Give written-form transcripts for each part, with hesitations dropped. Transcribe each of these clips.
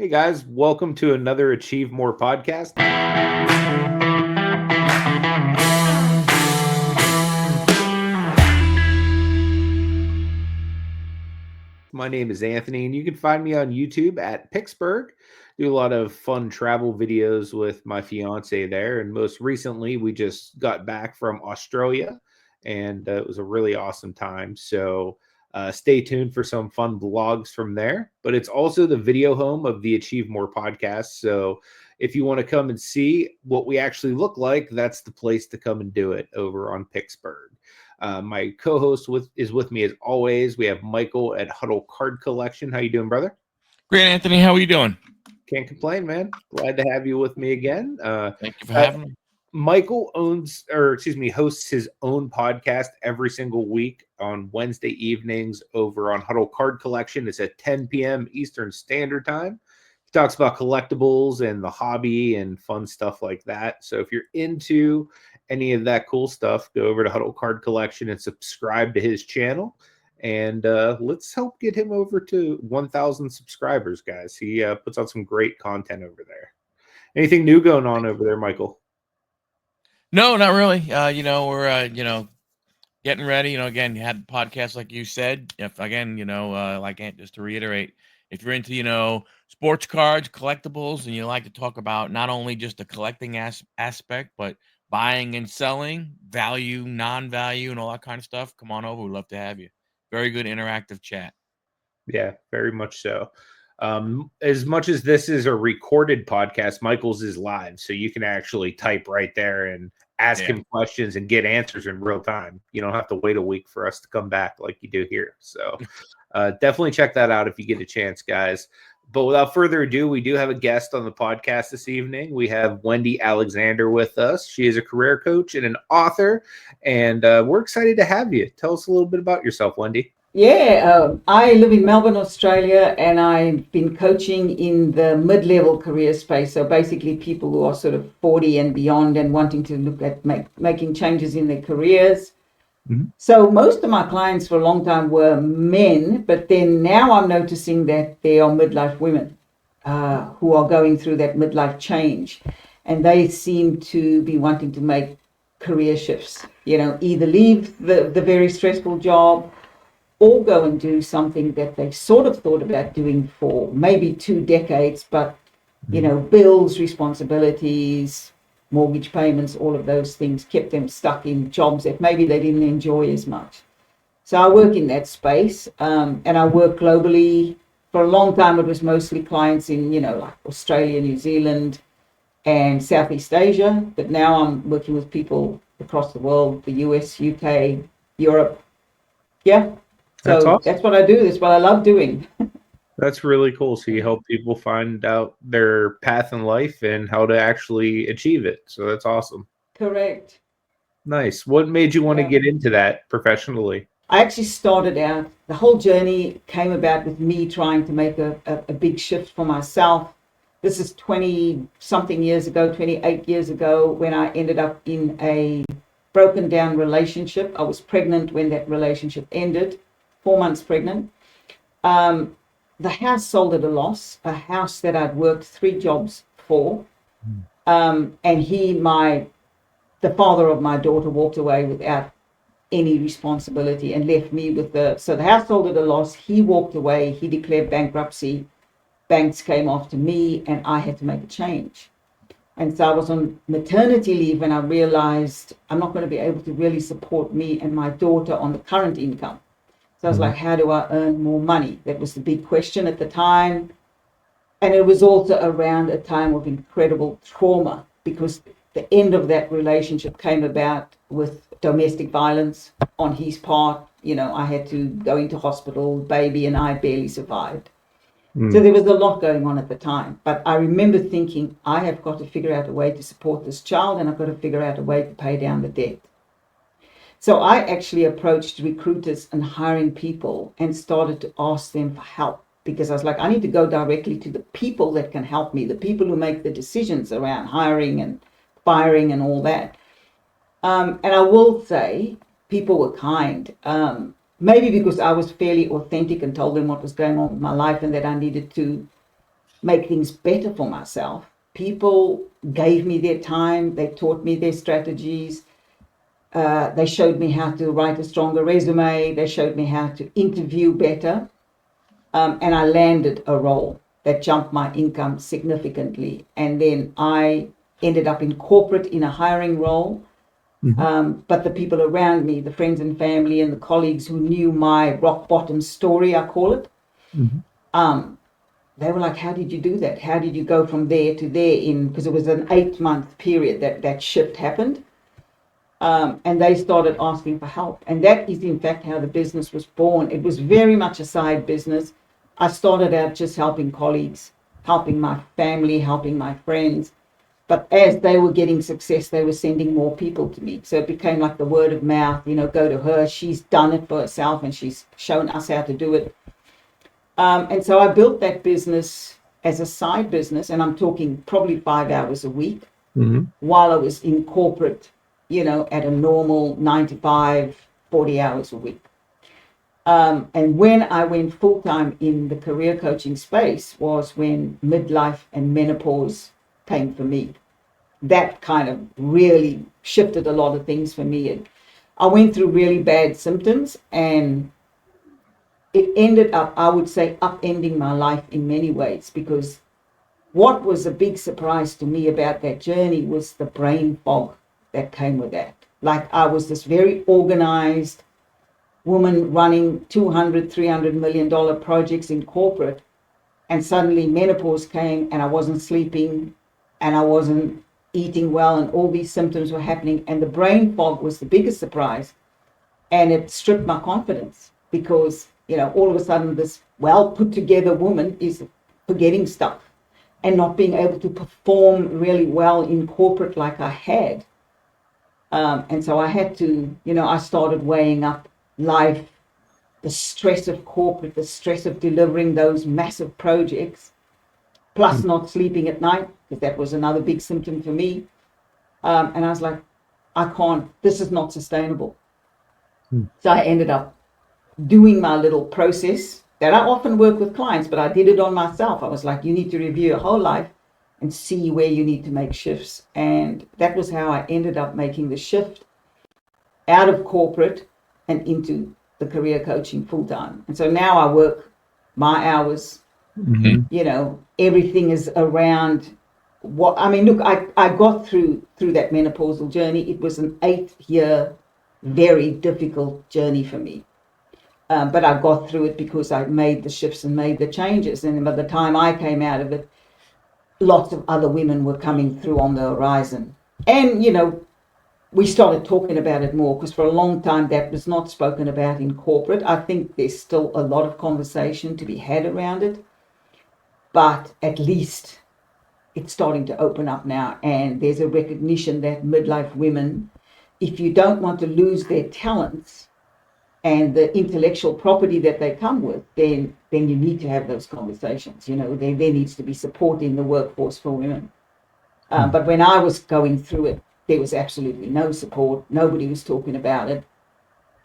Hey guys, welcome to another Achieve More podcast. My name is Anthony, and you can find me on YouTube at Picksburgh. Do a lot of fun travel videos with my fiance there, and most recently, we just got back from Australia, and it was a really awesome time. So, stay tuned for some fun vlogs from there. But it's also the video home of the Achieve More podcast. So, if you want to come and see what we actually look like, that's the place to come and do it over on Picksburgh. My co-host is with me as always. We have Michael at Huddle Card Collection. How you doing, brother? Great, Anthony. How are you doing? Can't complain, man. Glad to have you with me again. Thank you for having me. Michael hosts his own podcast every single week on Wednesday evenings over on Huddle Card Collection. It's at 10 p.m. Eastern Standard Time. He talks about collectibles and the hobby and fun stuff like that. So if you're into any of that cool stuff, go over to Huddle Card Collection and subscribe to his channel. And let's help get him over to 1,000 subscribers, guys. He puts out some great content over there. Anything new going on over there, Michael? No, not really. We're getting ready. Again, you had podcasts like you said. If again, just to reiterate, if you're into sports cards, collectibles, and you like to talk about not only just the collecting aspect, but buying and selling, value, non-value, and all that kind of stuff, come on over. We'd love to have you. Very good interactive chat. Yeah, very much so. As much as this is a recorded podcast, Michael's is live, so you can actually type right there and ask him questions and get answers in real time. You don't have to wait a week for us to come back like you do here. So definitely check that out if you get a chance, guys. But without further ado, we do have a guest on the podcast this evening. We have Wendy Alexander with us. She is a career coach and an author, and we're excited to have you. Tell us a little bit about yourself, Wendy. Yeah, I live in Melbourne, Australia, and I've been coaching in the mid-level career space. So basically people who are sort of 40 and beyond and wanting to look at making changes in their careers. Mm-hmm. So most of my clients for a long time were men, but then now I'm noticing that there are midlife women who are going through that midlife change, and they seem to be wanting to make career shifts, either leave the very stressful job or go and do something that they sort of thought about doing for maybe 2 decades, but, bills, responsibilities, mortgage payments, all of those things kept them stuck in jobs that maybe they didn't enjoy as much. So I work in that space, and I work globally. For a long time, it was mostly clients in, like Australia, New Zealand, and Southeast Asia. But now I'm working with people across the world, the US, UK, Europe. Yeah. So that's awesome. That's what I do. That's what I love doing. That's really cool. So you help people find out their path in life and how to actually achieve it. So that's awesome. Correct. Nice. What made you want to get into that professionally? I actually started out, the whole journey came about with me trying to make a big shift for myself. This is 20-something years ago, 28 years ago, when I ended up in a broken down relationship. I was pregnant when that relationship ended. 4 months pregnant. The house sold at a loss, a house that I'd worked 3 jobs for. And the father of my daughter, walked away without any responsibility and left me with so the house sold at a loss. He walked away. He declared bankruptcy. Banks came after me, and I had to make a change. And so I was on maternity leave when I realized I'm not going to be able to really support me and my daughter on the current income. So I was like, how do I earn more money? That was the big question at the time. And it was also around a time of incredible trauma, because the end of that relationship came about with domestic violence on his part. I had to go into hospital, baby and I barely survived. So there was a lot going on at the time. But I remember thinking, I have got to figure out a way to support this child, and I've got to figure out a way to pay down the debt. So I actually approached recruiters and hiring people and started to ask them for help, because I was like, I need to go directly to the people that can help me, the people who make the decisions around hiring and firing and all that. And I will say people were kind, maybe because I was fairly authentic and told them what was going on with my life and that I needed to make things better for myself, people gave me their time, they taught me their strategies, they showed me how to write a stronger resume, they showed me how to interview better, and I landed a role that jumped my income significantly. And then I ended up in corporate in a hiring role. But the people around me, the friends and family and the colleagues who knew my rock bottom story, I call it, they were like, how did you do that? How did you go from there to there because it was an 8-month period that shift happened. And they started asking for help. And that is, in fact, how the business was born. It was very much a side business. I started out just helping colleagues, helping my family, helping my friends. But as they were getting success, they were sending more people to me. So it became like the word of mouth, go to her. She's done it for herself and she's shown us how to do it. And so I built that business as a side business, and I'm talking probably 5 hours a week while I was in corporate, at a normal 9 to 5, 40 hours a week. And when I went full-time in the career coaching space was when midlife and menopause came for me. That kind of really shifted a lot of things for me. And I went through really bad symptoms, and it ended up, I would say, upending my life in many ways, because what was a big surprise to me about that journey was the brain fog that came with that. Like, I was this very organized woman running $200-300 million projects in corporate, and suddenly menopause came and I wasn't sleeping and I wasn't eating well, and all these symptoms were happening, and the brain fog was the biggest surprise. And it stripped my confidence, because all of a sudden this well put together woman is forgetting stuff and not being able to perform really well in corporate like I had. And so I had to, I started weighing up life, the stress of corporate, the stress of delivering those massive projects, plus not sleeping at night, because that was another big symptom for me. And I was like, this is not sustainable. So I ended up doing my little process that I often work with clients, but I did it on myself. I was like, you need to review your whole life and see where you need to make shifts. And that was how I ended up making the shift out of corporate and into the career coaching full time. And so now I work my hours, everything is around look, I got through that menopausal journey. It was an 8-year, very difficult journey for me. But I got through it because I made the shifts and made the changes. And by the time I came out of it, lots of other women were coming through on the horizon. And, we started talking about it more, because for a long time that was not spoken about in corporate. I think there's still a lot of conversation to be had around it, but at least it's starting to open up now. And there's a recognition that midlife women, if you don't want to lose their talents and the intellectual property that they come with, then you need to have those conversations. There needs to be support in the workforce for women. But when I was going through it, there was absolutely no support. Nobody was talking about it.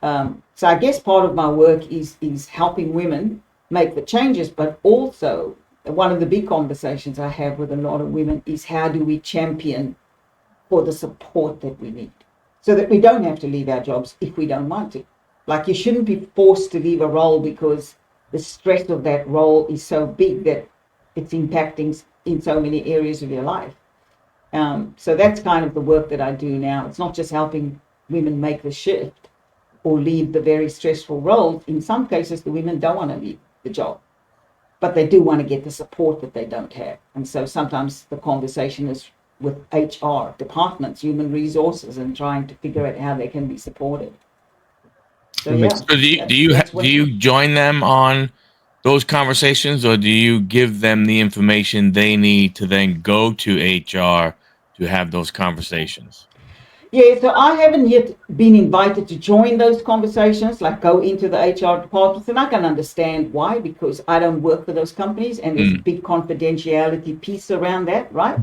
So I guess part of my work is helping women make the changes, but also one of the big conversations I have with a lot of women is, how do we champion for the support that we need, so that we don't have to leave our jobs if we don't want to. Like, you shouldn't be forced to leave a role because the stress of that role is so big that it's impacting in so many areas of your life. So that's kind of the work that I do now. It's not just helping women make the shift or leave the very stressful roles. In some cases, the women don't want to leave the job, but they do want to get the support that they don't have. And so sometimes the conversation is with HR departments, human resources, and trying to figure out how they can be supported. So yeah. So do you join them on those conversations, or do you give them the information they need to then go to HR to have those conversations? Yeah, so I haven't yet been invited to join those conversations, like go into the HR departments, and I can understand why, because I don't work for those companies, and there's a big confidentiality piece around that, right?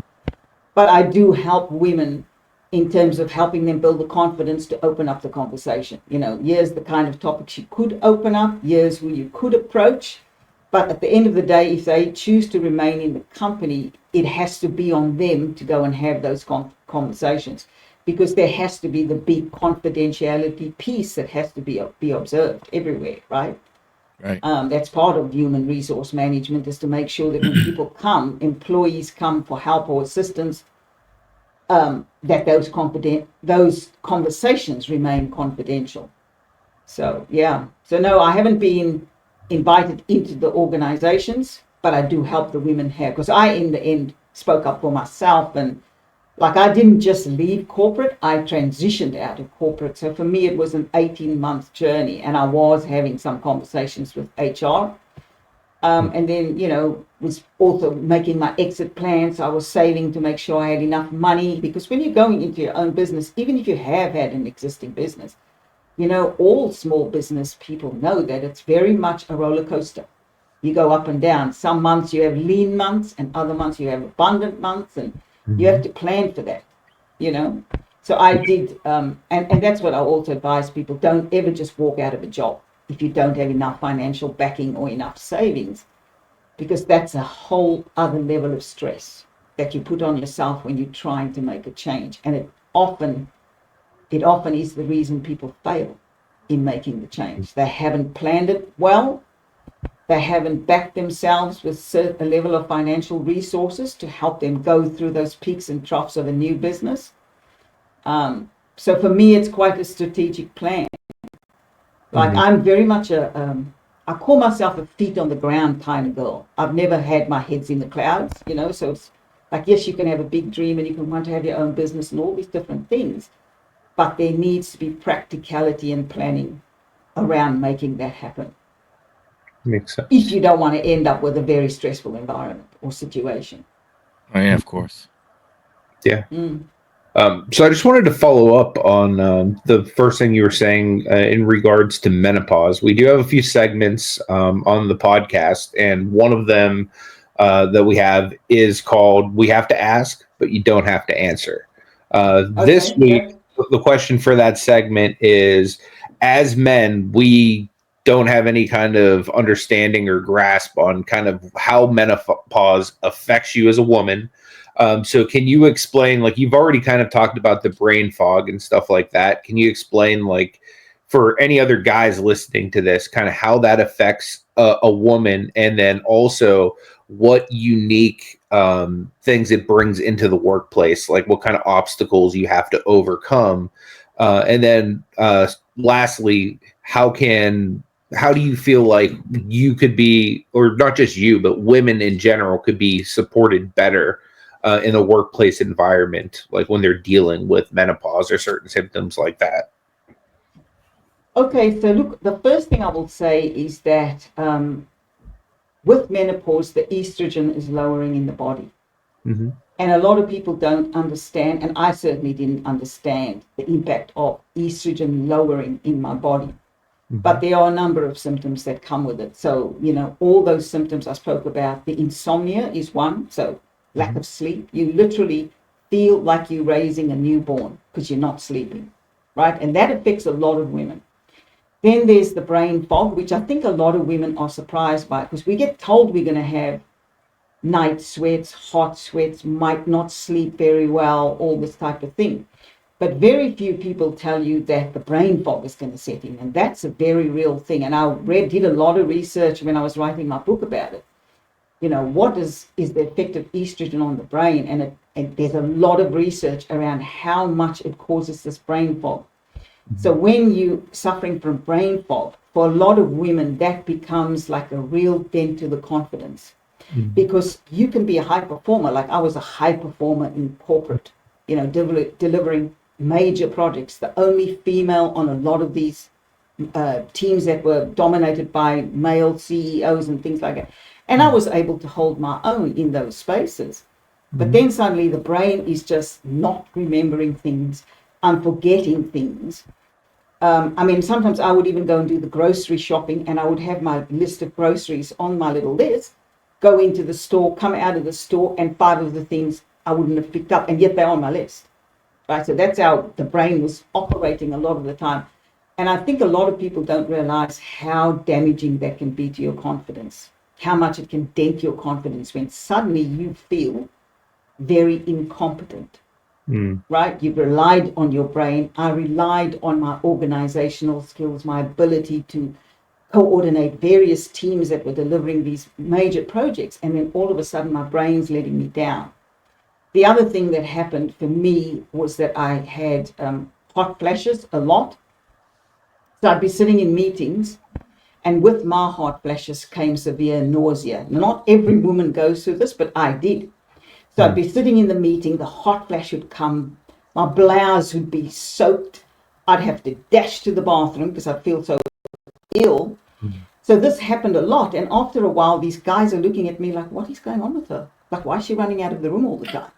But I do help women in terms of helping them build the confidence to open up the conversation. Here's the kind of topics you could open up, here's who you could approach, But at the end of the day, if they choose to remain in the company, it has to be on them to go and have those conversations, because there has to be the big confidentiality piece that has to be observed everywhere, right? Right. That's part of human resource management, is to make sure that when people come, employees come for help or assistance, that those conversations remain confidential. So yeah. So no, I haven't been invited into the organizations, but I do help the women have, because I in the end spoke up for myself, and like I didn't just leave corporate, I transitioned out of corporate. So for me it was an 18-month journey, and I was having some conversations with HR. And then, was also making my exit plans. I was saving to make sure I had enough money, because when you're going into your own business, even if you have had an existing business, all small business people know that it's very much a roller coaster. You go up and down. Some months you have lean months, and other months you have abundant months, and you have to plan for that, you know. So I did, and that's what I also advise people: don't ever just walk out of a job if you don't have enough financial backing or enough savings, because that's a whole other level of stress that you put on yourself when you're trying to make a change, and it often is the reason people fail in making the change. They haven't planned it well. They haven't backed themselves with a level of financial resources to help them go through those peaks and troughs of a new business. So for me, it's quite a strategic plan. Like I'm very much I call myself a feet on the ground kind of girl. I've never had my heads in the clouds, so it's like, yes, you can have a big dream and you can want to have your own business and all these different things, but there needs to be practicality and planning around making that happen, Makes if sense. you don't want to end up with a very stressful environment or situation. Oh yeah, of course. Yeah. So I just wanted to follow up on the first thing you were saying in regards to menopause. We do have a few segments on the podcast, and one of them that we have is called "We Have to Ask, but You Don't Have to Answer." This Okay, week, yep. the question for that segment is: as men, we don't have any kind of understanding or grasp on kind of how menopause affects you as a woman. So can you explain, like you've already kind of talked about the brain fog and stuff like that. Can you explain, like, for any other guys listening to this, kind of how that affects a woman, and then also what unique things it brings into the workplace, like what kind of obstacles you have to overcome. And then lastly, how do you feel like you could be, or not just you, but women in general could be supported better in a workplace environment, like when they're dealing with menopause or certain symptoms like that? Okay, so look, the first thing I will say is that with menopause, the estrogen is lowering in the body. Mm-hmm. And a lot of people don't understand, and I certainly didn't understand the impact of estrogen lowering in my body. But there are a number of symptoms that come with it. So, all those symptoms I spoke about, the insomnia is one. So, lack of sleep. You literally feel like you're raising a newborn because you're not sleeping, right? And that affects a lot of women. Then there's the brain fog, which I think a lot of women are surprised by, because we get told we're going to have night sweats, hot sweats, might not sleep very well, all this type of thing. But very few people tell you that the brain fog is going to set in, and that's a very real thing. And I did a lot of research when I was writing my book about it. What is the effect of estrogen on the brain? And there's a lot of research around how much it causes this brain fog. So when you're suffering from brain fog, for a lot of women, that becomes like a real dent to the confidence. Because you can be a high performer. Like I was a high performer in corporate, delivering major projects, the only female on a lot of these teams that were dominated by male CEOs and things like that. And I was able to hold my own in those spaces. But then suddenly the brain is just not remembering things. I'm forgetting things. Sometimes I would even go and do the grocery shopping, and I would have my list of groceries on my little list, go into the store, come out of the store, and 5 of the things I wouldn't have picked up, and yet they're on my list. Right? So that's how the brain was operating a lot of the time. And I think a lot of people don't realize how damaging that can be to your confidence, how much it can dent your confidence when suddenly you feel very incompetent, right? You've relied on your brain. I relied on my organizational skills, my ability to coordinate various teams that were delivering these major projects. And then all of a sudden, my brain's letting me down. The other thing that happened for me was that I had hot flashes a lot. So I'd be sitting in meetings, and with my hot flashes came severe nausea. Not every woman goes through this, but I did. So I'd be sitting in the meeting, the hot flash would come, my blouse would be soaked. I'd have to dash to the bathroom because I'd feel so ill. So this happened a lot. And after a while, these guys are looking at me like, what is going on with her? Like, why is she running out of the room all the time?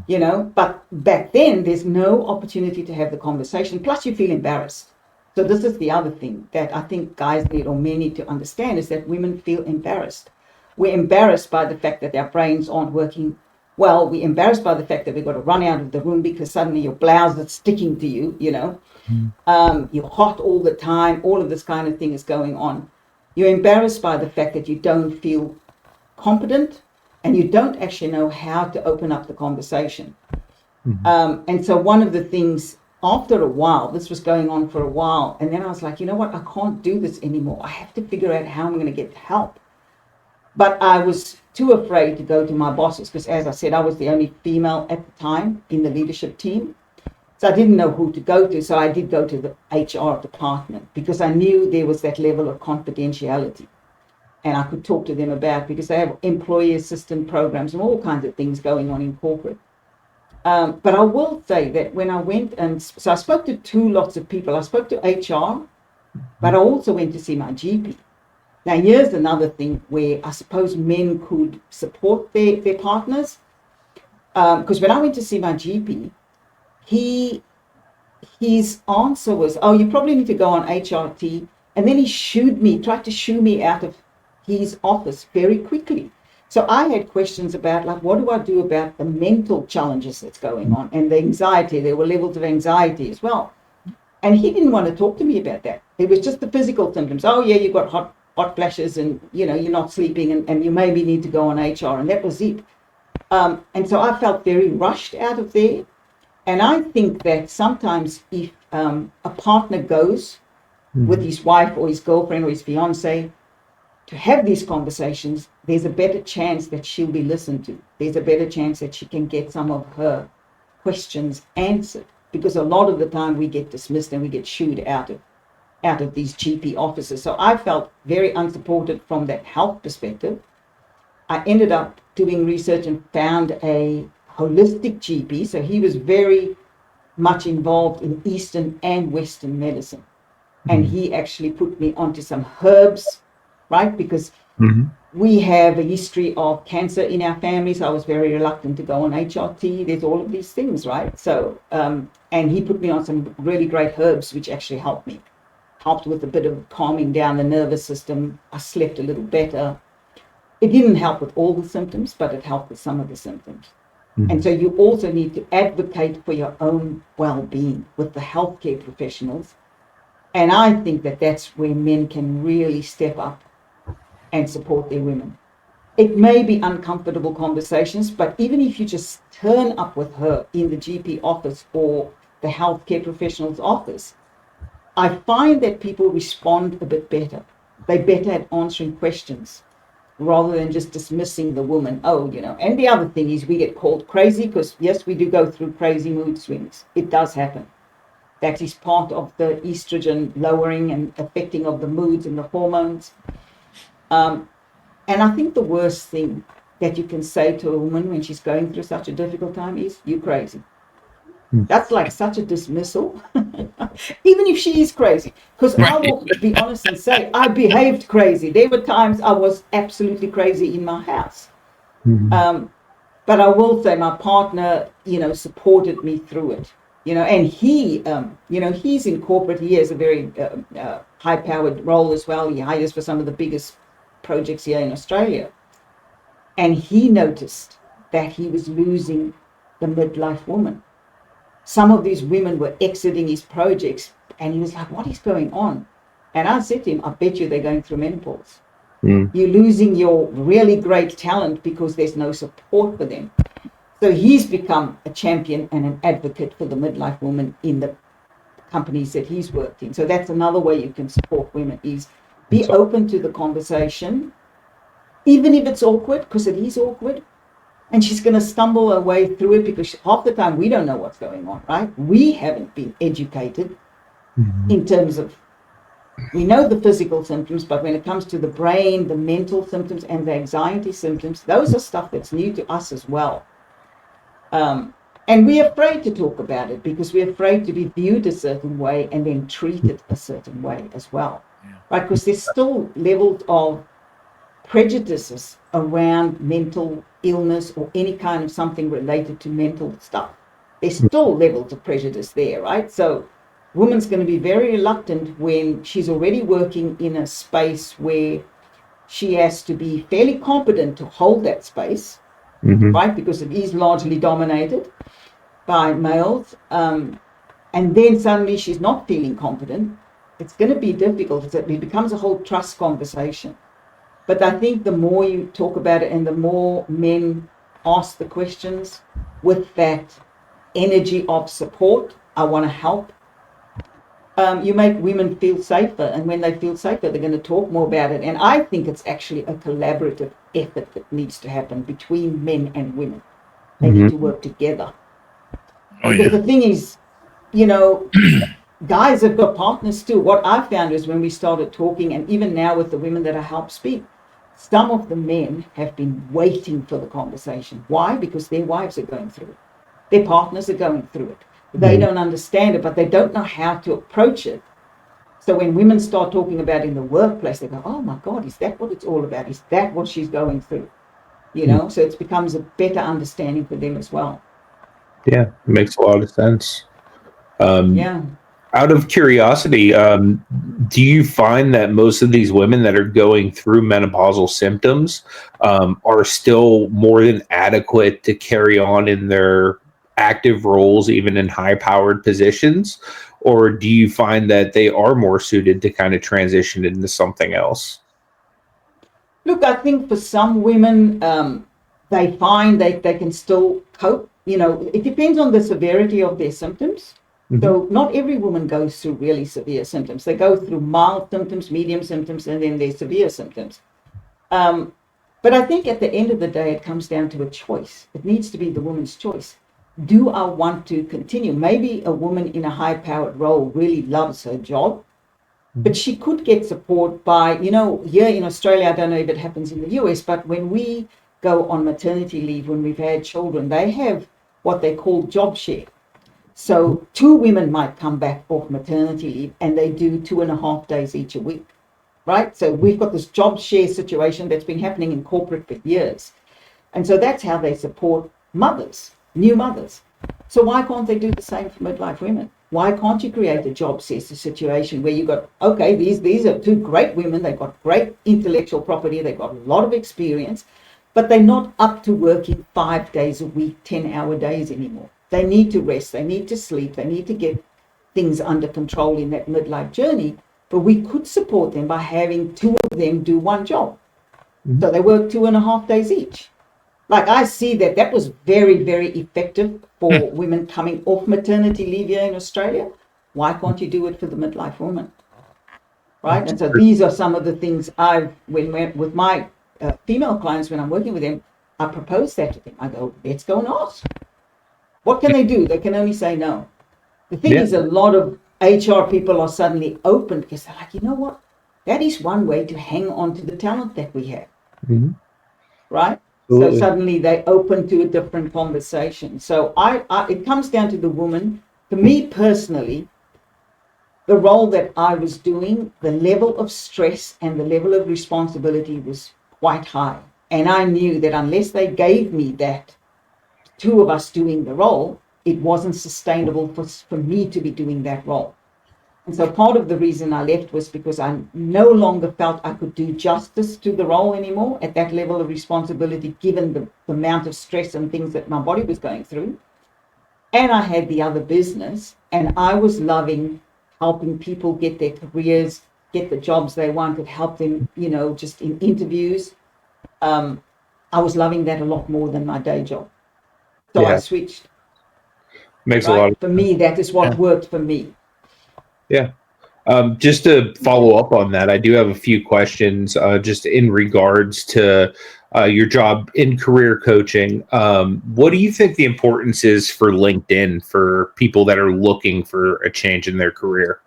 You know, but back then there's no opportunity to have the conversation. Plus you feel embarrassed. So this is the other thing that I think guys need, or men need to understand, is that women feel embarrassed. We're embarrassed by the fact that our brains aren't working well. We're embarrassed by the fact that we've got to run out of the room because suddenly your blouse is sticking to you, you know. You're hot all the time. All of this kind of thing is going on. You're embarrassed by the fact that you don't feel competent and you don't actually know how to open up the conversation. And so one of the things, after a while, this was going on for a while, and then I was like, you know what, I can't do this anymore. I have to figure out how I'm going to get help. But I was too afraid to go to my bosses because, as I said, I was the only female at the time in the leadership team. So I didn't know who to go to. So I did go to the HR department because I knew there was that level of confidentiality. And I could talk to them about, because they have employee assistance programs and all kinds of things going on in corporate. But I will say that when I went, and so I spoke to two lots of people. I spoke to HR, but I also went to see my GP. Now, here's another thing where I suppose men could support their partners. Because when I went to see my GP, his answer was, oh, you probably need to go on HRT. And then he tried to shoo me out of his office very quickly. So I had questions about, like, what do I do about the mental challenges that's going on and the anxiety? There were levels of anxiety as well. And he didn't want to talk to me about that. It was just the physical symptoms. Oh, yeah, you've got hot flashes and, you know, you're not sleeping and you maybe need to go on HR. And that was it. And so I felt very rushed out of there. And I think that sometimes if a partner goes with his wife or his girlfriend or his fiance to have these conversations, there's a better chance that she'll be listened to. There's a better chance that she can get some of her questions answered. Because a lot of the time we get dismissed and we get shooed out of these GP offices. So I felt very unsupported from that health perspective. I ended up doing research and found a holistic GP. So he was very much involved in Eastern and Western medicine. And he actually put me onto some herbs, right? Because we have a history of cancer in our family. So I was very reluctant to go on HRT. There's all of these things, right? So, and he put me on some really great herbs, which actually helped with a bit of calming down the nervous system. I slept a little better. It didn't help with all the symptoms, but it helped with some of the symptoms. And so you also need to advocate for your own well-being with the healthcare professionals. And I think that that's where men can really step up and support their women. It may be uncomfortable conversations, but even if you just turn up with her in the GP office or the healthcare professional's office, I find that people respond a bit better. They're better at answering questions rather than just dismissing the woman. Oh, you know, and the other thing is we get called crazy because, yes, we do go through crazy mood swings. It does happen. That is part of the estrogen lowering and affecting of the moods and the hormones. And I think the worst thing that you can say to a woman when she's going through such a difficult time is, you crazy. That's like such a dismissal, even if she is crazy. Because I will be honest and say, I behaved crazy. There were times I was absolutely crazy in my house. But I will say my partner, you know, supported me through it. You know, and he, you know, he's in corporate. He has a very high-powered role as well. He hires for some of the biggest projects here in Australia. And he noticed that he was losing the midlife woman. Some of these women were exiting his projects, and he was like, what is going on? And I said to him, I bet you they're going through menopause. Mm. You're losing your really great talent because there's no support for them. So he's become a champion and an advocate for the midlife woman in the companies that he's worked in. So that's another way you can support women, is be open to the conversation, even if it's awkward, because it is awkward. And she's going to stumble her way through it because half the time we don't know what's going on, right? We haven't been educated in terms of, we know the physical symptoms, but when it comes to the brain, the mental symptoms, and the anxiety symptoms, those are stuff that's new to us as well. And we're afraid to talk about it because we're afraid to be viewed a certain way and then treated a certain way as well, right? Because there's still levels of prejudices around mental illness or any kind of something related to mental stuff. There's still levels of prejudice there, right? So woman's going to be very reluctant when she's already working in a space where she has to be fairly competent to hold that space, right? Because it is largely dominated by males. And then suddenly she's not feeling competent. It's going to be difficult. It becomes a whole trust conversation. But I think the more you talk about it and the more men ask the questions with that energy of support, I want to help, you make women feel safer. And when they feel safer, they're going to talk more about it. And I think it's actually a collaborative effort that needs to happen between men and women. They need to work together. Because the thing is, you know, guys have got partners too. What I found is when we started talking, and even now with the women that I help speak, some of the men have been waiting for the conversation. Why? Because their wives are going through it. Their partners are going through it. They don't understand it, but they don't know how to approach it. So when women start talking about it in the workplace, they go, oh my God, is that what it's all about? Is that what she's going through? You know, so it becomes a better understanding for them as well. Yeah, it makes a lot of sense. Yeah. Out of curiosity, do you find that most of these women that are going through menopausal symptoms are still more than adequate to carry on in their active roles, even in high-powered positions? Or do you find that they are more suited to kind of transition into something else? Look, I think for some women, they find they can still cope. You know, it depends on the severity of their symptoms. So not every woman goes through really severe symptoms. They go through mild symptoms, medium symptoms, and then there's severe symptoms. But I think at the end of the day, it comes down to a choice. It needs to be the woman's choice. Do I want to continue? Maybe a woman in a high-powered role really loves her job, but she could get support by, you know, here in Australia, I don't know if it happens in the US, but when we go on maternity leave, when we've had children, they have what they call job share. So 2 women might come back off maternity leave and they do 2.5 days each a week, right? So we've got this job share situation that's been happening in corporate for years. And so that's how they support mothers, new mothers. So why can't they do the same for midlife women? Why can't you create a job share situation where you got, okay, these are 2 great women, they've got great intellectual property, they've got a lot of experience, but they're not up to working 5 days a week, 10-hour days anymore. They need to rest, they need to sleep, they need to get things under control in that midlife journey. But we could support them by having 2 of them do 1 job. So they work 2.5 days each. Like I see that was very, very effective for women coming off maternity leave here in Australia. Why can't you do it for the midlife woman? Right? And so these are some of the things with my female clients, when I'm working with them, I propose that to them. I go, let's go and ask. What can they do? They can only say no. The thing is, a lot of HR people are suddenly open because they're like, you know what? That is one way to hang on to the talent that we have. Right? Absolutely. So suddenly they open to a different conversation. So it comes down to the woman. For me personally, the role that I was doing, the level of stress and the level of responsibility was quite high. And I knew that unless they gave me that 2 of us doing the role, it wasn't sustainable for me to be doing that role. And so part of the reason I left was because I no longer felt I could do justice to the role anymore at that level of responsibility, given the amount of stress and things that my body was going through. And I had the other business, and I was loving helping people get their careers get the jobs they wanted, help them, just in interviews. I was loving that a lot more than my day job. So I Yeah, switched, makes a lot right? of For sense. me, that is what Yeah. worked for me. Yeah. Just to follow up on that, I do have a few questions just in regards to your job in career coaching. What do you think the importance is for LinkedIn for people that are looking for a change in their career?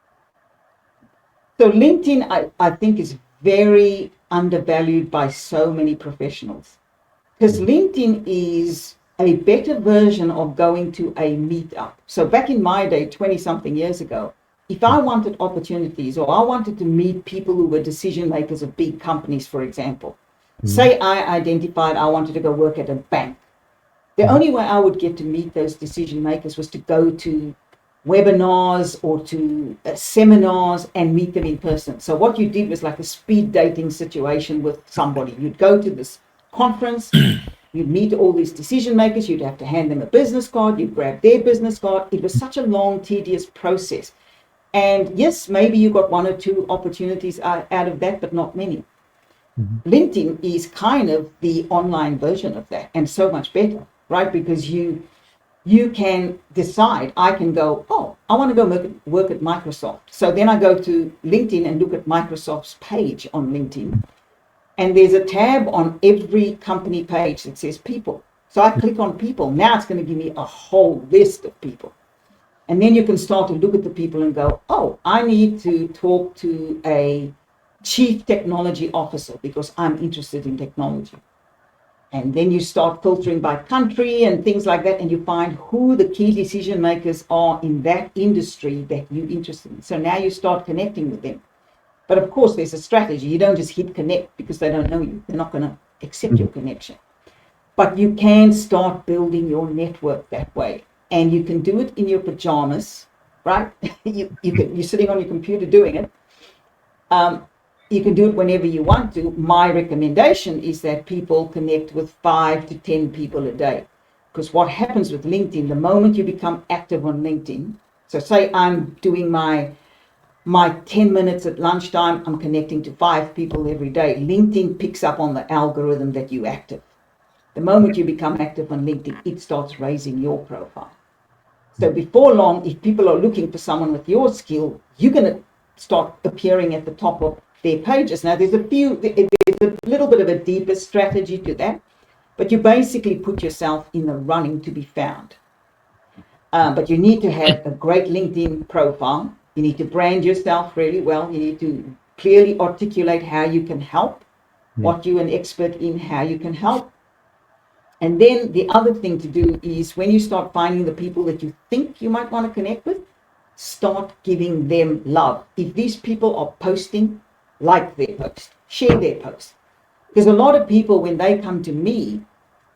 So LinkedIn, I think, is very undervalued by so many professionals. Because LinkedIn is a better version of going to a meetup. So back in my day, 20 something years ago, if I wanted opportunities or I wanted to meet people who were decision makers of big companies, for example, say I identified I wanted to go work at a bank. The only way I would get to meet those decision makers was to go to webinars or to seminars and meet them in person. So what you did was like a speed dating situation with somebody. You'd go to this conference, you'd meet all these decision makers, you'd have to hand them a business card, you'd grab their business card. It was such a long, tedious process. And yes, maybe you got one or two opportunities out of that, but not many. LinkedIn is kind of the online version of that, and so much better, right? Because you can decide. I can go, oh, I want to go work at Microsoft. So then I go to LinkedIn and look at Microsoft's page on LinkedIn, and there's a tab on every company page that says people. So I click on people. Now it's going to give me a whole list of people. And then you can start to look at the people and go, oh, I need to talk to a chief technology officer because I'm interested in technology. And then you start filtering by country and things like that, and you find who the key decision makers are in that industry that you're interested in. So now you start connecting with them. But of course, there's a strategy. You don't just hit connect because they don't know you. They're not going to accept your connection. But you can start building your network that way. And you can do it in your pajamas, right? You're sitting on your computer doing it. You can do it whenever you want to. My recommendation is that people connect with 5 to 10 people a day. Because what happens with LinkedIn, the moment you become active on LinkedIn, so say I'm doing my 10 minutes at lunchtime, I'm connecting to 5 people every day. LinkedIn picks up on the algorithm that you're active. The moment you become active on LinkedIn, it starts raising your profile. So before long, if people are looking for someone with your skill, you're going to start appearing at the top of their pages. Now, there's a little bit of a deeper strategy to that, but you basically put yourself in the running to be found. But you need to have a great LinkedIn profile. You need to brand yourself really well. You need to clearly articulate how you can help, what you're an expert in, how you can help. And then the other thing to do is when you start finding the people that you think you might want to connect with, start giving them love. If these people are posting, like their post, share their post. Because a lot of people, when they come to me,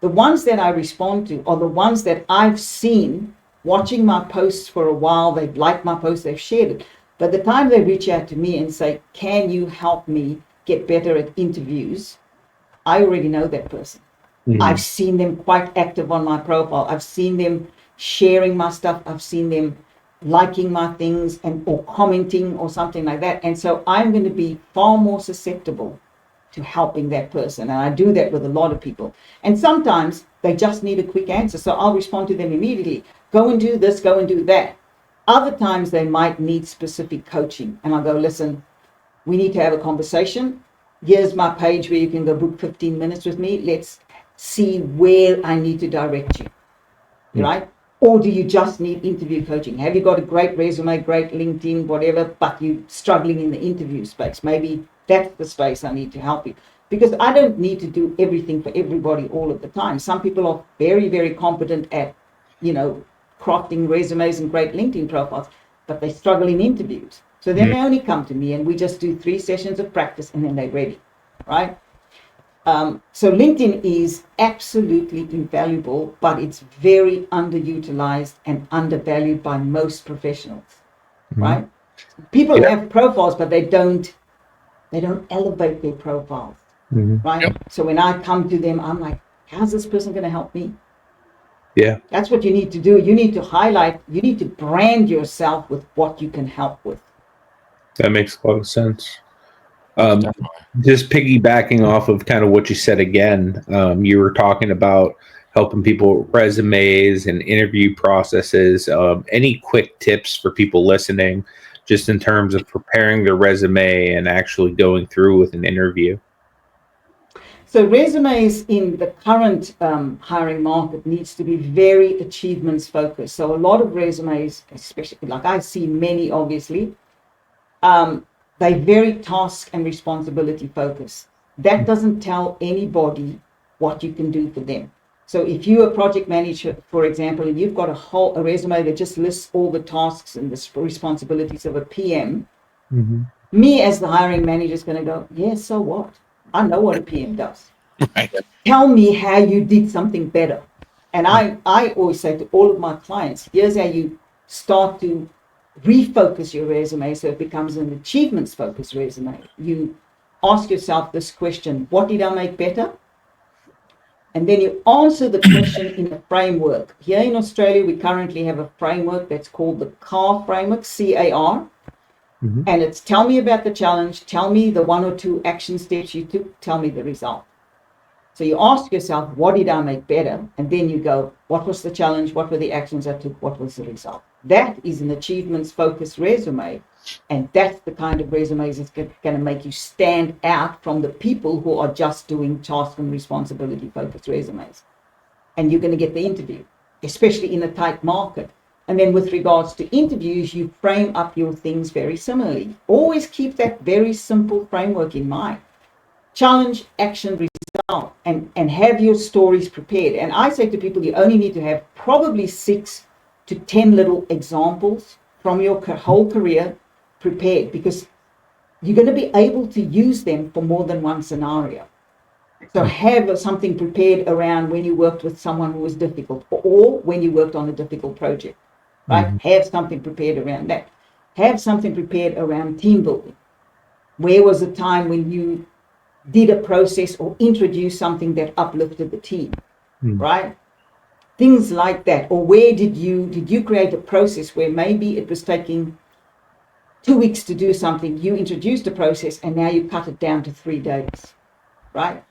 the ones that I respond to are the ones that I've seen watching my posts for a while. They've liked my posts, they've shared it. By the time they reach out to me and say, can you help me get better at interviews? I already know that person. I've seen them quite active on my profile. I've seen them sharing my stuff. I've seen them liking my things and or commenting or something like that. And so I'm going to be far more susceptible to helping that person. And I do that with a lot of people. And sometimes they just need a quick answer. So I'll respond to them immediately. Go and do this, go and do that. Other times they might need specific coaching. And I'll go, listen, we need to have a conversation. Here's my page where you can go book 15 minutes with me. Let's see where I need to direct you, right? Or do you just need interview coaching? Have you got a great resume, great LinkedIn, whatever, but you're struggling in the interview space? Maybe that's the space I need to help you. Because I don't need to do everything for everybody all of the time. Some people are very, very competent at, crafting resumes and great LinkedIn profiles, but they struggle in interviews. So then they only come to me and we just do 3 sessions of practice and then they're ready, right? So LinkedIn is absolutely invaluable, but it's very underutilized and undervalued by most professionals, right? People Yeah. have profiles, but they don't elevate their profiles, right? Yep. So when I come to them, I'm like, how's this person going to help me? Yeah. That's what you need to do. You need to highlight, you need to brand yourself with what you can help with. That makes a lot of sense. Definitely. Just piggybacking off of kind of what you said again, you were talking about helping people with resumes and interview processes. Any quick tips for people listening, just in terms of preparing their resume and actually going through with an interview? So resumes in the current hiring market needs to be very achievements focused. So a lot of resumes, especially like I see many, obviously, they're very task and responsibility focused. That doesn't tell anybody what you can do for them. So if you're a project manager, for example, and you've got a resume that just lists all the tasks and the responsibilities of a PM, me as the hiring manager is going to go, yeah, so what? I know what a PM does. Right. Tell me how you did something better. And I always say to all of my clients, here's how you start to refocus your resume so it becomes an achievements focused resume. You ask yourself this question: what did I make better? And then you answer the question in a framework. Here in Australia, we currently have a framework that's called the CAR framework, CAR. And it's tell me about the challenge, tell me the 1 or 2 action steps you took, tell me the result. So you ask yourself, what did I make better? And then you go, what was the challenge? What were the actions I took? What was the result? That is an achievements focused resume. And that's the kind of resumes that's going to make you stand out from the people who are just doing task and responsibility focused resumes. And you're going to get the interview, especially in a tight market. And then with regards to interviews, you frame up your things very similarly. Always keep that very simple framework in mind. Challenge, action, result, and have your stories prepared. And I say to people, you only need to have probably 6 to 10 little examples from your whole career prepared, because you're going to be able to use them for more than one scenario. So have something prepared around when you worked with someone who was difficult, or when you worked on a difficult project, right? Have something prepared around that. Have something prepared around team building. Where was the time when you did a process or introduced something that uplifted the team, right? Things like that. Or where did you create a process where maybe it was taking 2 weeks to do something, you introduced a process and now you cut it down to 3 days, right?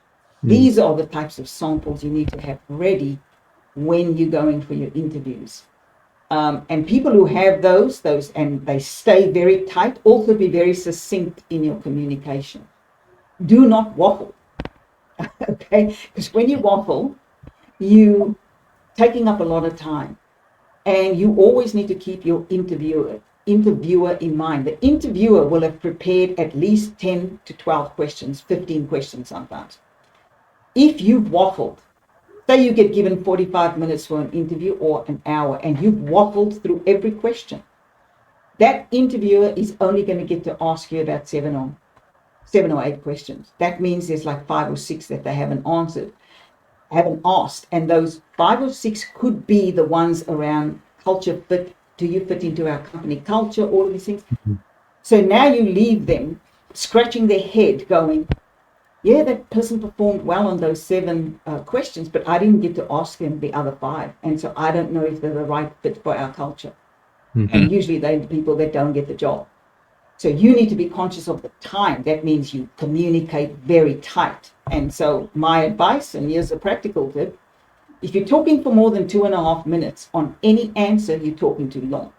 These are the types of samples you need to have ready when you're going for your interviews. And people who have those, and they stay very tight, also be very succinct in your communication. Do not waffle, okay? Because when you waffle, you taking up a lot of time, and you always need to keep your interviewer in mind. The interviewer will have prepared at least 10 to 12 questions, 15 questions sometimes. If you've waffled, say you get given 45 minutes for an interview or an hour, and you've waffled through every question, that interviewer is only going to get to ask you about 7 or 8 questions. That means there's like 5 or 6 that they haven't asked. And those 5 or 6 could be the ones around culture fit. Do you fit into our company culture? All of these things. So now you leave them scratching their head going, yeah, that person performed well on those 7 questions, but I didn't get to ask them the other 5. And so I don't know if they're the right fit for our culture. And usually they're the people that don't get the job. So you need to be conscious of the time. That means you communicate very tight. And so my advice, and here's a practical tip, if you're talking for more than 2.5 minutes on any answer, you're talking too long.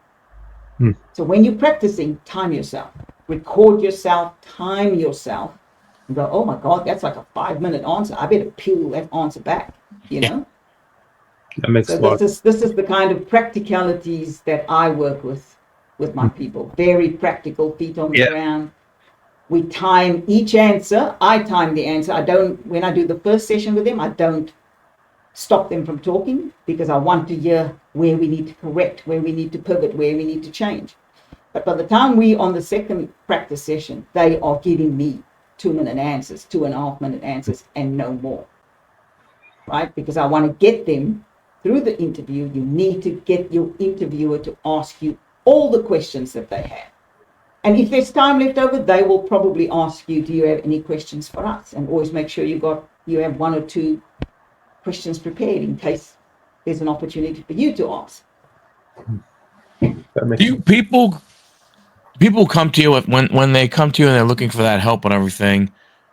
So when you're practicing, time yourself, record yourself, time yourself, and go, oh my God, that's like a 5-minute answer. I better peel that answer back, you know? That makes So a lot. this is the kind of practicalities that I work with my people. Very practical, feet on the ground. We time each answer. I time the answer. When I do the first session with them, I don't stop them from talking, because I want to hear where we need to correct, where we need to pivot, where we need to change. But by the time we on the second practice session, they are giving me 2-minute answers, 2.5-minute answers, and no more, right? Because I want to get them through the interview. You need to get your interviewer to ask you all the questions that they have. And if there's time left over, they will probably ask you, do you have any questions for us? And always make sure you have 1 or 2 questions prepared in case there's an opportunity for you to ask. That makes Do people People come to you when they come to you and they're looking for that help and everything.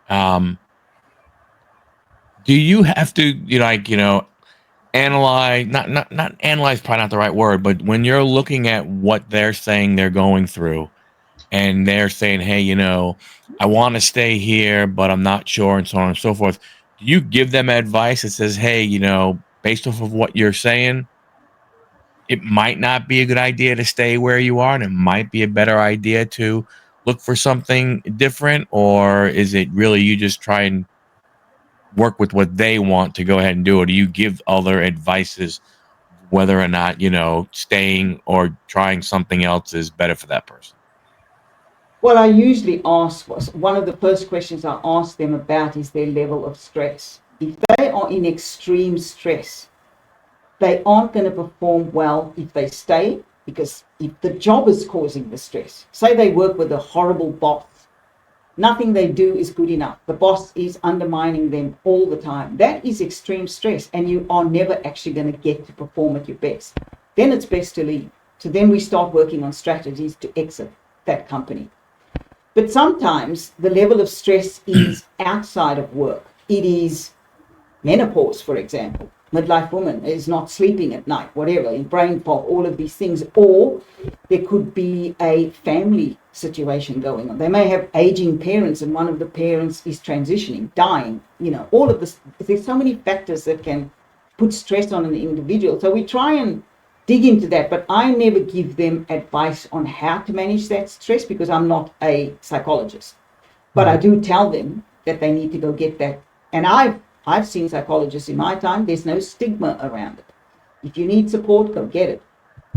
Um, do you have to analyze, not analyze, probably not the right word, but when you're looking at what they're saying they're going through and they're saying, hey, I want to stay here but I'm not sure, and so on and so forth, do you give them advice that says, hey, based off of what you're saying, it might not be a good idea to stay where you are and it might be a better idea to look for something different? Or is it really you just try and work with what they want to go ahead and do? Or do you give other advices whether or not, staying or trying something else is better for that person? Well, I usually ask, one of the first questions I ask them about is their level of stress. If they are in extreme stress, they aren't going to perform well if they stay, because if the job is causing the stress, say they work with a horrible boss, nothing they do is good enough. The boss is undermining them all the time. That is extreme stress, and you are never actually going to get to perform at your best. Then it's best to leave. So then we start working on strategies to exit that company. But sometimes the level of stress is outside of work. It is menopause, for example. Midlife woman is not sleeping at night, whatever, in brain fog, all of these things. Or there could be a family situation going on. They may have aging parents and one of the parents is transitioning, dying, all of this. There's so many factors that can put stress on an individual. So we try and dig into that, but I never give them advice on how to manage that stress because I'm not a psychologist. But I do tell them that they need to go get that. And I've seen psychologists in my time. There's no stigma around it. If you need support, go get it.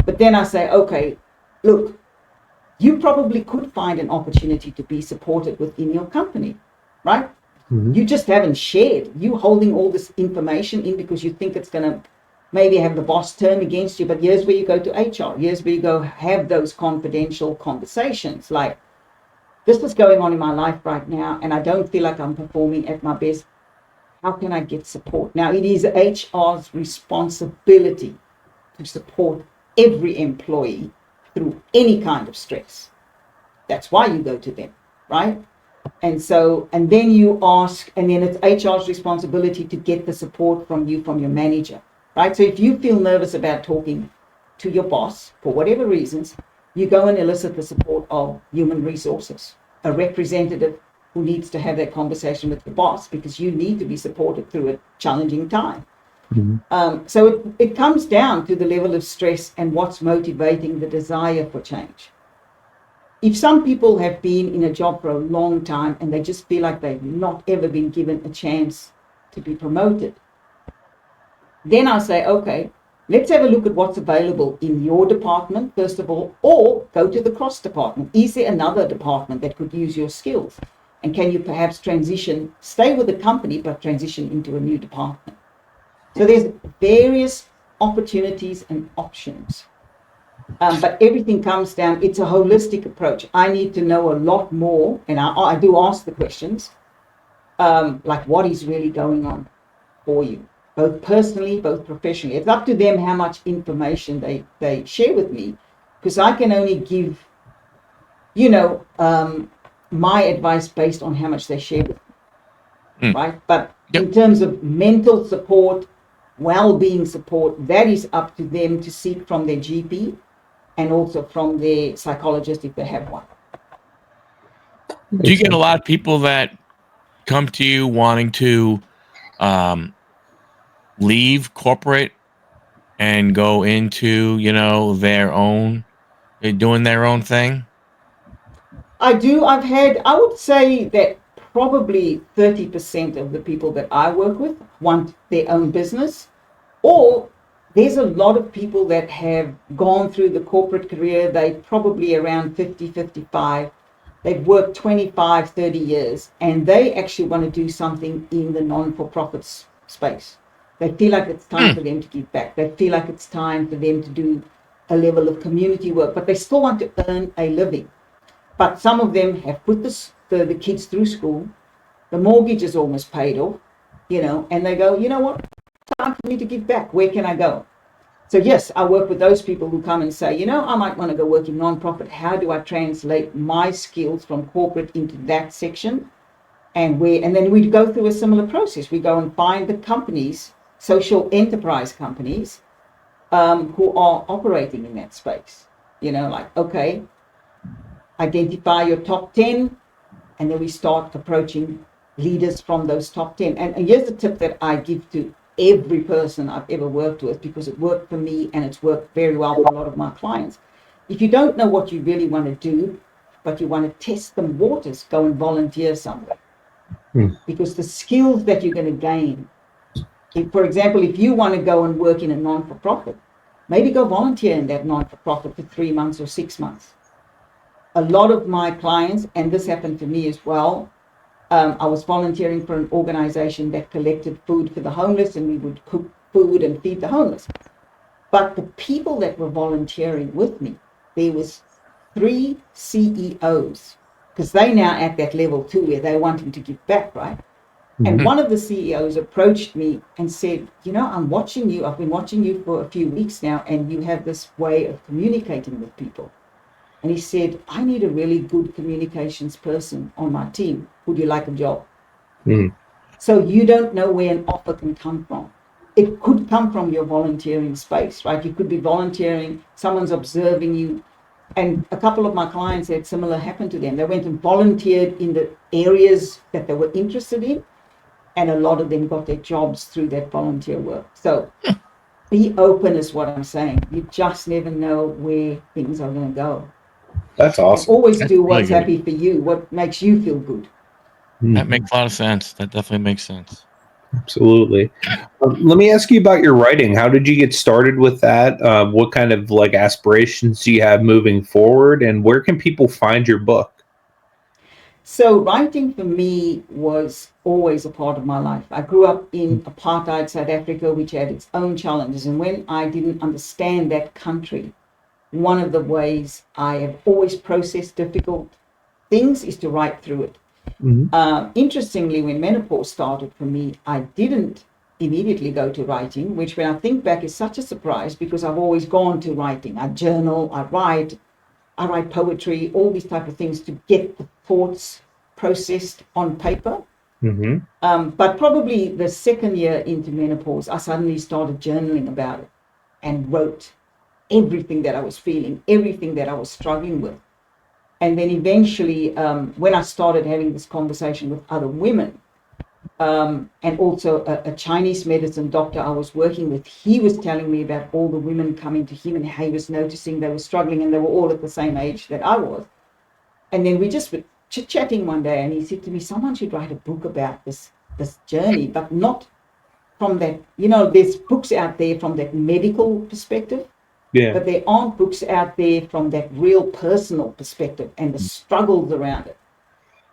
But then I say, okay, look, you probably could find an opportunity to be supported within your company, right? Mm-hmm. You just haven't shared. You holding all this information in because you think it's going to maybe have the boss turn against you. But here's where you go to HR. Here's where you go have those confidential conversations. Like, this is going on in my life right now, and I don't feel like I'm performing at my best. How can I get support? Now, it is HR's responsibility to support every employee through any kind of stress. That's why you go to them, right? And then you ask, and then it's HR's responsibility to get the support from your manager, right? So if you feel nervous about talking to your boss for whatever reasons, you go and elicit the support of human resources, a representative who needs to have that conversation with the boss because you need to be supported through a challenging time. Mm-hmm. So it comes down to the level of stress and what's motivating the desire for change. If some people have been in a job for a long time and they just feel like they've not ever been given a chance to be promoted, then I say, okay, let's have a look at what's available in your department, first of all, or go to the cross department. Is there another department that could use your skills? And can you perhaps transition, stay with the company, but transition into a new department? So there's various opportunities and options. But everything comes down, it's a holistic approach. I need to know a lot more, and I do ask the questions, like what is really going on for you, both personally, both professionally. It's up to them how much information they share with me, because I can only give, my advice based on how much they share with me, right? But in terms of mental support, well-being support, that is up to them to seek from their GP and also from their psychologist if they have one. Do you get a lot of people that come to you wanting to leave corporate and go into, their own, doing their own thing? I do. I would say that probably 30% of the people that I work with want their own business, or there's a lot of people that have gone through the corporate career. They probably around 50, 55. They've worked 25, 30 years, and they actually want to do something in the non-for-profit space. They feel like it's time for them to give back. They feel like it's time for them to do a level of community work, but they still want to earn a living. But some of them have put the kids through school. The mortgage is almost paid off, and they go, you know what? Time for me to give back. Where can I go? So yes, I work with those people who come and say, I might want to go work in nonprofit. How do I translate my skills from corporate into that section? And then we go through a similar process. We go and find the companies, social enterprise companies, who are operating in that space. Okay, identify your top 10, and then we start approaching leaders from those top 10. And here's the tip that I give to every person I've ever worked with, because it worked for me and it's worked very well for a lot of my clients. If you don't know what you really want to do, but you want to test the waters, go and volunteer somewhere. Because the skills that you're going to gain, for example, if you want to go and work in a non-for-profit, maybe go volunteer in that non-for-profit for 3 months or 6 months. A lot of my clients, and this happened to me as well, I was volunteering for an organization that collected food for the homeless, and we would cook food and feed the homeless. But the people that were volunteering with me, there was 3 CEOs, because they now at that level too, where they're wanting to give back, right? And one of the CEOs approached me and said, I'm watching you. I've been watching you for a few weeks now, and you have this way of communicating with people. And he said, I need a really good communications person on my team. Would you like a job? So you don't know where an offer can come from. It could come from your volunteering space, right? You could be volunteering, someone's observing you. And a couple of my clients had similar happen to them. They went and volunteered in the areas that they were interested in, and a lot of them got their jobs through that volunteer work. So be open is what I'm saying. You just never know where things are going to go. That's awesome. And always do what's happy for you, what makes you feel good. That makes a lot of sense. That definitely makes sense. Absolutely. Let me ask you about your writing. How did you get started with that? What kind of aspirations do you have moving forward, and where can people find your book? So writing for me was always a part of my life. I grew up in apartheid South Africa, which had its own challenges. And when I didn't understand that country, one of the ways I have always processed difficult things is to write through it. Interestingly, when menopause started for me, I didn't immediately go to writing, which when I think back is such a surprise, because I've always gone to writing. I journal, I write poetry, all these type of things to get the thoughts processed on paper. But probably the second year into menopause, I suddenly started journaling about it and wrote everything that I was feeling, everything that I was struggling with. And then eventually, when I started having this conversation with other women, and also a Chinese medicine doctor I was working with, he was telling me about all the women coming to him and how he was noticing they were struggling, and they were all at the same age that I was. And then we just were chit-chatting one day, and he said to me, someone should write a book about this journey, but not from that, there's books out there from that medical perspective, but there aren't books out there from that real personal perspective and the struggles around it.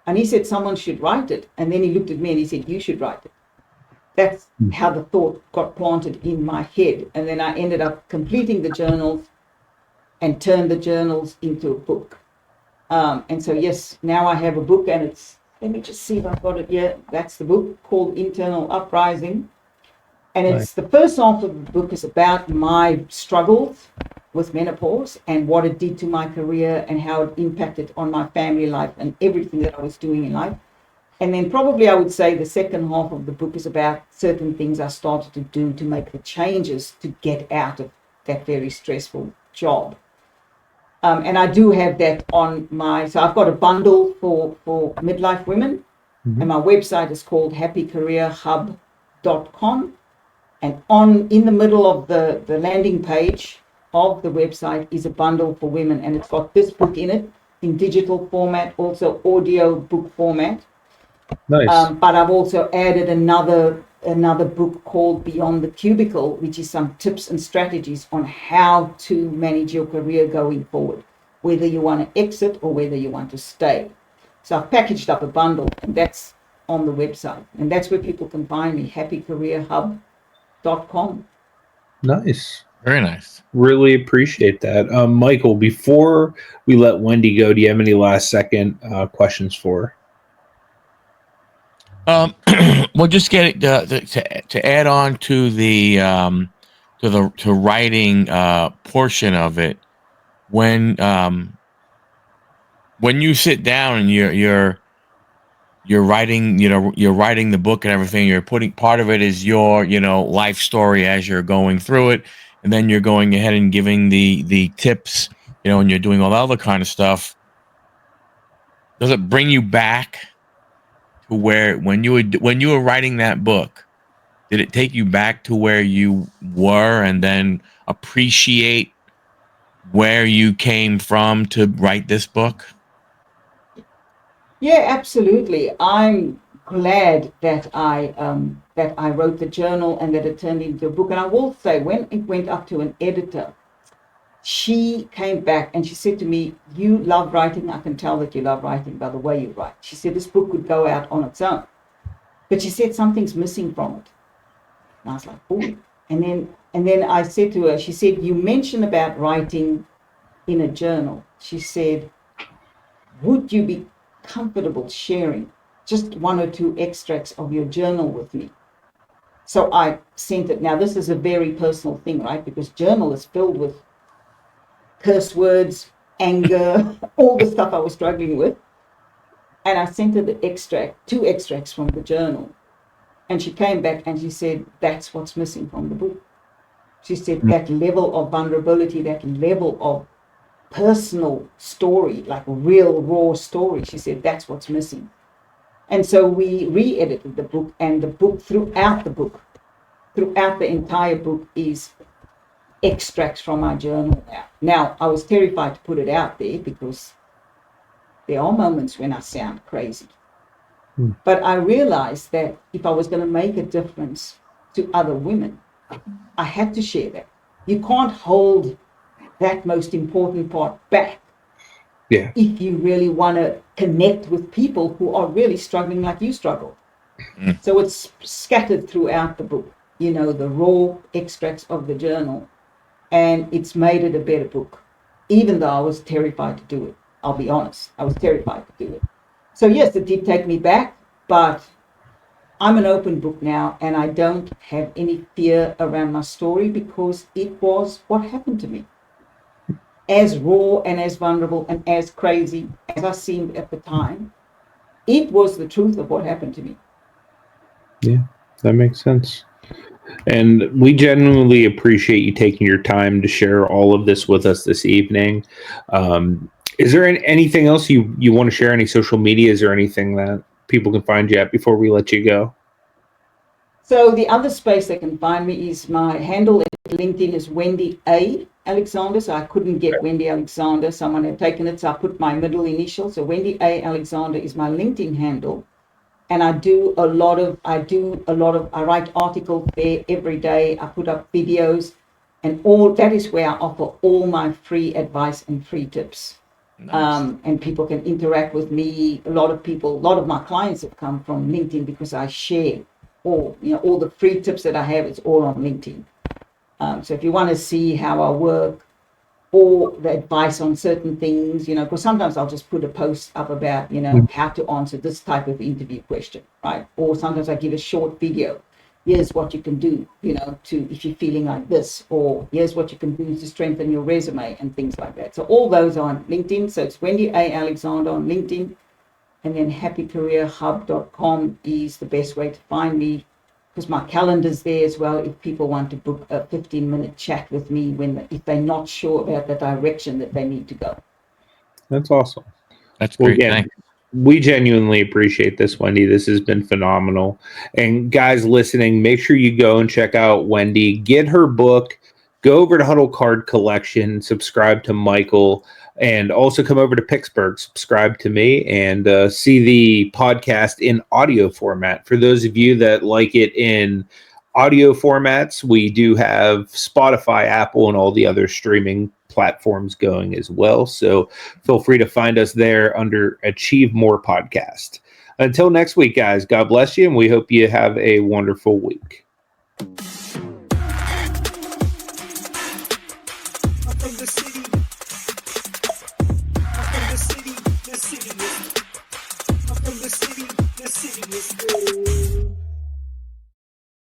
And he said someone should write it. And then he looked at me and he said, you should write it. That's how the thought got planted in my head. And then I ended up completing the journals and turned the journals into a book. And so, yes, now I have a book, and it's, let me just see if I've got it here. That's the book called Internal Uprising. And it's the first half of the book is about my struggles with menopause and what it did to my career and how it impacted on my family life and everything that I was doing in life. And then probably I would say the second half of the book is about certain things I started to do to make the changes to get out of that very stressful job. And I do have that on so I've got a bundle for midlife women, and my website is called happycareerhub.com. And in the middle of the landing page of the website is a bundle for women, and it's got this book in it in digital format, also audio book format. Nice. But I've also added another book called Beyond the Cubicle, which is some tips and strategies on how to manage your career going forward, whether you want to exit or whether you want to stay. So I've packaged up a bundle, and that's on the website, and that's where people can find me, happycareerhub.com. Nice. Very nice. Really appreciate that. Michael, before we let Wendy go, do you have any last second questions for her? Well, just get it to add on to the to writing portion of it, when you sit down and you're writing, you're writing the book and everything, you're putting part of it is your, life story as you're going through it, and then you're going ahead and giving the tips, and you're doing all the other kind of stuff. Does it bring you back to where when you were writing that book? Did it take you back to where you were and then appreciate where you came from to write this book? Yeah, absolutely. I'm glad that I wrote the journal and that it turned into a book. And I will say, when it went up to an editor, she came back and she said to me, "You love writing. I can tell that you love writing by the way you write." She said this book could go out on its own, but she said something's missing from it. And I was like, "Oh." And then I said to her, she said, "You mentioned about writing in a journal." She said, "Would you be comfortable sharing just one or two extracts of your journal with me?" So I sent it. Now, this is a very personal thing, right? Because journal is filled with curse words, anger, all the stuff I was struggling with. And I sent her two extracts from the journal. And she came back and she said, "That's what's missing from the book." She said, "That level of vulnerability, that level of personal story, like real raw story," she said, "that's what's missing." And so we re-edited the book, and throughout the entire book is extracts from my journal now. Now, I was terrified to put it out there because there are moments when I sound crazy. But I realized that if I was going to make a difference to other women, I had to share that. You can't hold that most important part back. Yeah. If you really want to connect with people who are really struggling like you struggle. So it's scattered throughout the book, the raw extracts of the journal, and it's made it a better book, even though I was terrified to do it. I'll be honest, I was terrified to do it. So yes, it did take me back, but I'm an open book now, and I don't have any fear around my story because it was what happened to me. As raw and as vulnerable and as crazy as I seemed at the time, it was the truth of what happened to me. Yeah, that makes sense. And we genuinely appreciate you taking your time to share all of this with us this evening. Is there anything else you want to share? Any social medias or anything that people can find you at before we let you go? So the other space they can find me is my handle at LinkedIn is Wendy A. Alexander. So I couldn't get Wendy Alexander. Someone had taken it, so I put my middle initial. So Wendy A. Alexander is my LinkedIn handle. And I write articles there every day. I put up videos, and all that is where I offer all my free advice and free tips. Nice. And people can interact with me. A lot of my clients have come from LinkedIn because I share all the free tips that I have. It's all on LinkedIn. So if you want to see how I work or the advice on certain things, because sometimes I'll just put a post up about, how to answer this type of interview question, right? Or sometimes I give a short video. Here's what you can do, if you're feeling like this, or here's what you can do to strengthen your resume and things like that. So all those are on LinkedIn. So it's Wendy A. Alexander on LinkedIn. And then happycareerhub.com is the best way to find me, because my calendar's there as well if people want to book a 15-minute chat with me if they're not sure about the direction that they need to go. That's awesome. That's great. Again, thanks. We genuinely appreciate this, Wendy. This has been phenomenal. And guys listening, make sure you go and check out Wendy. Get her book. Go over to Huddle Card Collection. Subscribe to Michael. And also come over to Picksburgh. Subscribe to me and see the podcast in audio format. For those of you that like it in audio formats, we do have Spotify, Apple, and all the other streaming platforms going as well. So feel free to find us there under Achieve More Podcast. Until next week, guys, God bless you, and we hope you have a wonderful week. From the city